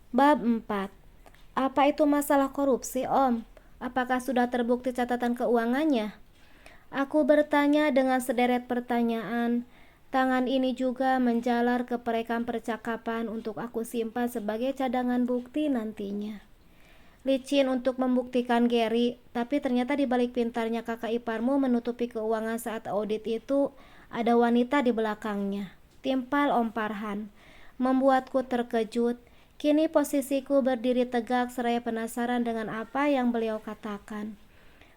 Bab 4. Apa itu masalah korupsi, Om? Apakah sudah terbukti catatan keuangannya? Aku bertanya dengan sederet pertanyaan. Tangan ini juga menjalar ke perekam percakapan untuk aku simpan sebagai cadangan bukti nantinya. Licin untuk membuktikan Gary, tapi ternyata di balik pintarnya kakak iparmu menutupi keuangan saat audit itu, ada wanita di belakangnya. Timpal Om Parhan. Membuatku terkejut. Kini posisiku berdiri tegak seraya penasaran dengan apa yang beliau katakan.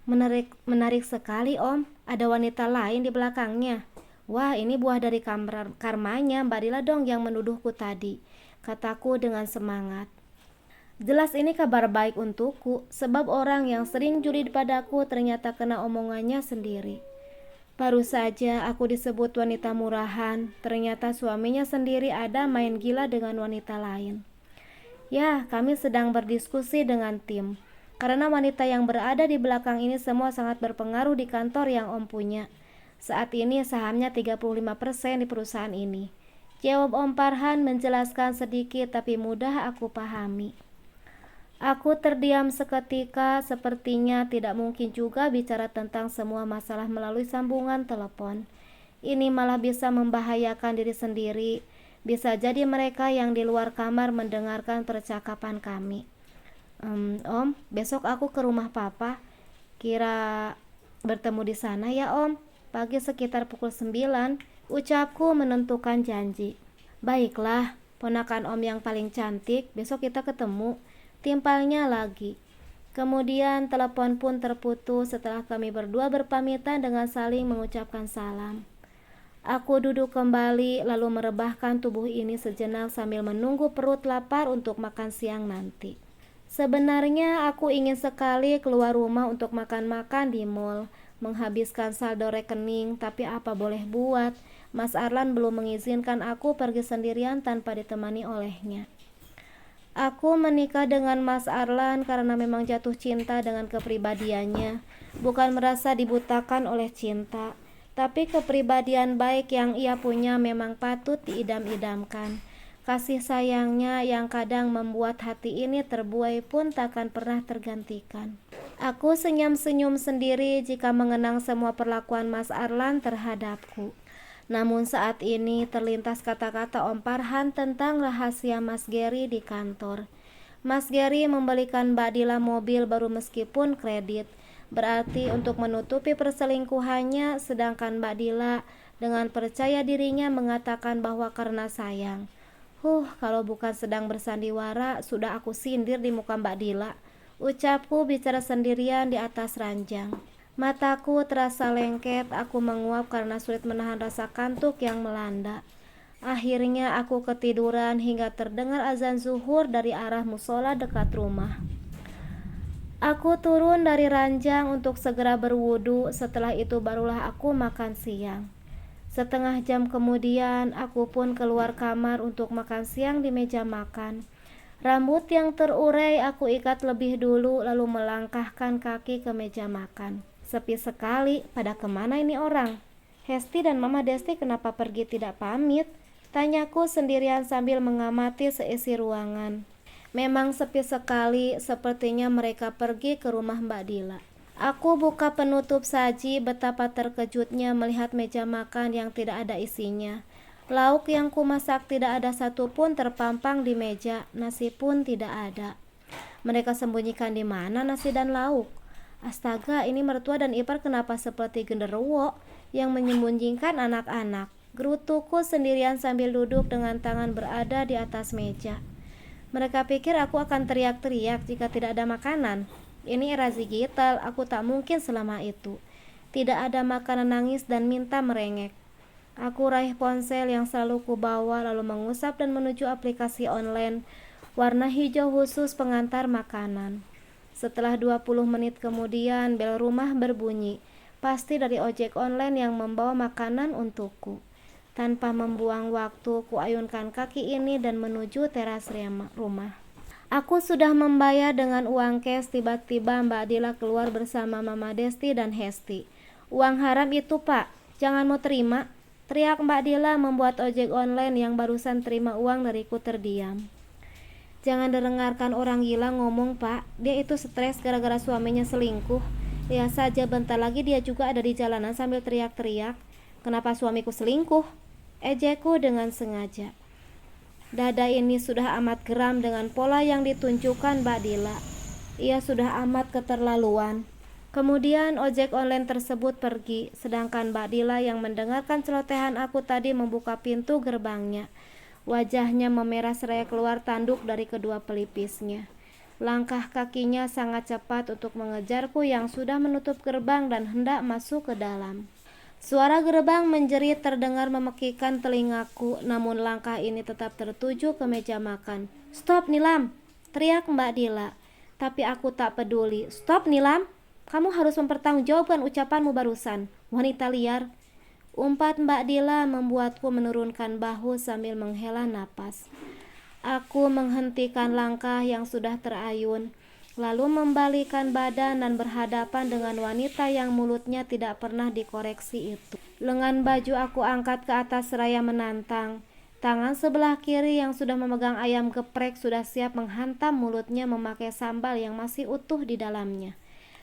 Menarik sekali, Om. Ada wanita lain di belakangnya. Wah, ini buah dari karmanya Mbak Dila dong yang menuduhku tadi, kataku dengan semangat. Jelas ini kabar baik untukku, sebab orang yang sering juli padaku ternyata kena omongannya sendiri. Baru saja aku disebut wanita murahan, ternyata suaminya sendiri ada main gila dengan wanita lain. Ya, kami sedang berdiskusi dengan tim. Karena wanita yang berada di belakang ini semua sangat berpengaruh di kantor yang Om punya. Saat ini sahamnya 35% di perusahaan ini. Jawab Om Parhan menjelaskan sedikit tapi mudah aku pahami. Aku terdiam seketika, sepertinya tidak mungkin juga bicara tentang semua masalah melalui sambungan telepon. Ini malah bisa membahayakan diri sendiri. Bisa jadi mereka yang di luar kamar mendengarkan percakapan kami. Om, besok aku ke rumah papa. Kira bertemu di sana ya, Om. Pagi sekitar pukul 9, ucapku menentukan janji. Baiklah, ponakan Om yang paling cantik, besok kita ketemu. Timpalnya lagi. Kemudian telepon pun terputus setelah kami berdua berpamitan dengan saling mengucapkan salam. Aku duduk kembali lalu merebahkan tubuh ini sejenak sambil menunggu perut lapar untuk makan siang nanti. Sebenarnya aku ingin sekali keluar rumah untuk makan-makan di mall, menghabiskan saldo rekening, tapi apa boleh buat, Mas Arlan belum mengizinkan aku pergi sendirian tanpa ditemani olehnya. Aku menikah dengan Mas Arlan karena memang jatuh cinta dengan kepribadiannya, bukan merasa dibutakan oleh cinta, tapi kepribadian baik yang ia punya memang patut diidam-idamkan. Kasih sayangnya yang kadang membuat hati ini terbuai pun takkan pernah tergantikan. Aku senyum-senyum sendiri jika mengenang semua perlakuan Mas Arlan terhadapku. Namun saat ini terlintas kata-kata Om Parhan tentang rahasia Mas Gary di kantor. Mas Gary membelikan Mbak Dila mobil baru meskipun kredit. Berarti untuk menutupi perselingkuhannya, sedangkan Mbak Dila dengan percaya dirinya mengatakan bahwa karena sayang. Kalau bukan sedang bersandiwara, sudah aku sindir di muka Mbak Dila. Ucapku bicara sendirian di atas ranjang. Mataku terasa lengket, aku menguap karena sulit menahan rasa kantuk yang melanda. Akhirnya aku ketiduran hingga terdengar azan zuhur dari arah musola dekat rumah. Aku turun dari ranjang untuk segera berwudu, setelah itu barulah aku makan siang. Setengah jam kemudian aku pun keluar kamar untuk makan siang di meja makan. Rambut yang terurai aku ikat lebih dulu lalu melangkahkan kaki ke meja makan. Sepi sekali, pada kemana ini orang? Hesti dan Mama Desti kenapa pergi tidak pamit? Tanyaku sendirian sambil mengamati seisi ruangan. Memang sepi sekali, sepertinya mereka pergi ke rumah Mbak Dila. Aku buka penutup saji, betapa terkejutnya melihat meja makan yang tidak ada isinya. Lauk yang kumasak tidak ada satupun terpampang di meja, nasi pun tidak ada. Mereka sembunyikan di mana nasi dan lauk? Astaga, ini mertua dan ipar kenapa seperti genderuwo yang menyembunyikan anak-anak? Gerutuku sendirian sambil duduk dengan tangan berada di atas meja. Mereka pikir aku akan teriak-teriak jika tidak ada makanan. Ini era digital, aku tak mungkin selama itu. Tidak ada makanan nangis dan minta merengek. Aku raih ponsel yang selalu kubawa lalu mengusap dan menuju aplikasi online warna hijau khusus pengantar makanan. Setelah 20 menit kemudian bel rumah berbunyi. Pasti dari ojek online yang membawa makanan untukku. Tanpa membuang waktu, kuayunkan kaki ini dan menuju teras rumah. Aku sudah membayar dengan uang cash, tiba-tiba Mbak Dila keluar bersama Mama Desti dan Hesti. Uang haram itu, Pak, jangan mau terima, teriak Mbak Dila membuat ojek online yang barusan terima uang dariku terdiam. Jangan dengarkan orang gila ngomong, Pak. Dia itu stres gara-gara suaminya selingkuh. Lihat saja bentar lagi dia juga ada di jalanan sambil teriak-teriak. Kenapa suamiku selingkuh? Ejekku dengan sengaja. Dada ini sudah amat geram dengan pola yang ditunjukkan Mbak Dila. Ia sudah amat keterlaluan. Kemudian ojek online tersebut pergi, sedangkan Mbak Dila yang mendengarkan celotehan aku tadi membuka pintu gerbangnya. Wajahnya memerah seraya keluar tanduk dari kedua pelipisnya. Langkah kakinya sangat cepat untuk mengejarku yang sudah menutup gerbang dan hendak masuk ke dalam. Suara gerbang menjerit terdengar memekikkan telingaku, namun langkah ini tetap tertuju ke meja makan. "Stop, Nilam!" teriak Mbak Dila. Tapi aku tak peduli. "Stop, Nilam! Kamu harus mempertanggungjawabkan ucapanmu barusan, wanita liar." Umpat Mbak Dila membuatku menurunkan bahu sambil menghela napas. Aku menghentikan langkah yang sudah terayun, lalu membalikan badan dan berhadapan dengan wanita yang mulutnya tidak pernah dikoreksi itu. Lengan baju aku angkat ke atas seraya menantang. Tangan sebelah kiri yang sudah memegang ayam geprek sudah siap menghantam mulutnya memakai sambal yang masih utuh di dalamnya.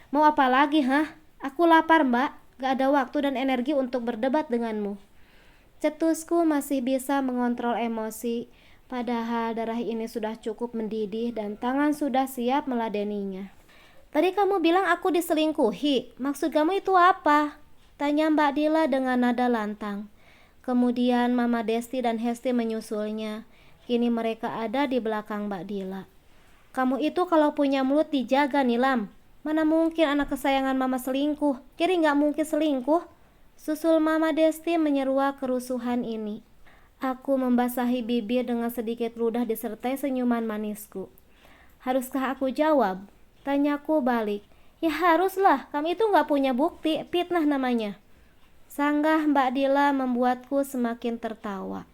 "Mau apa lagi, hah? Aku lapar, Mbak. Gak ada waktu dan energi untuk berdebat denganmu." Cetusku masih bisa mengontrol emosi, padahal darah ini sudah cukup mendidih dan tangan sudah siap meladeninya. "Tadi kamu bilang aku diselingkuhi. Maksud kamu itu apa?" tanya Mbak Dila dengan nada lantang. Kemudian Mama Desti dan Hesti menyusulnya. Kini mereka ada di belakang Mbak Dila. "Kamu itu kalau punya mulut dijaga, Nilam. Mana mungkin anak kesayangan Mama selingkuh? Kiri gak mungkin selingkuh," susul Mama Desti menyeruak kerusuhan ini. Aku membasahi bibir dengan sedikit ludah disertai senyuman manisku. "Haruskah aku jawab?" tanyaku balik. "Ya haruslah, kami itu gak punya bukti, fitnah namanya." Sanggah Mbak Dila membuatku semakin tertawa.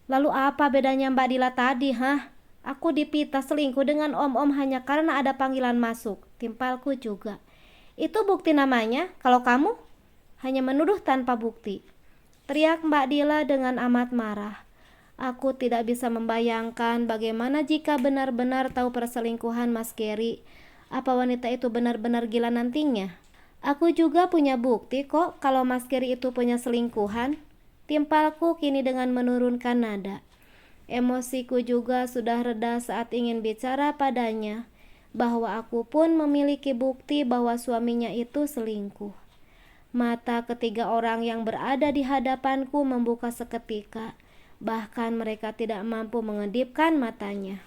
"Lalu apa bedanya Mbak Dila tadi, hah? Aku dipita selingkuh dengan om-om hanya karena ada panggilan masuk," timpalku juga. "Itu bukti namanya, kalau kamu hanya menuduh tanpa bukti," teriak Mbak Dila dengan amat marah. Aku tidak bisa membayangkan bagaimana jika benar-benar tahu perselingkuhan Mas Gary. Apa wanita itu benar-benar gila nantinya? "Aku juga punya bukti kok kalau Mas Gary itu punya selingkuhan," timpalku kini dengan menurunkan nada. Emosiku juga sudah reda saat ingin bicara padanya bahwa aku pun memiliki bukti bahwa suaminya itu selingkuh. Mata ketiga orang yang berada di hadapanku membuka seketika, bahkan mereka tidak mampu mengedipkan matanya.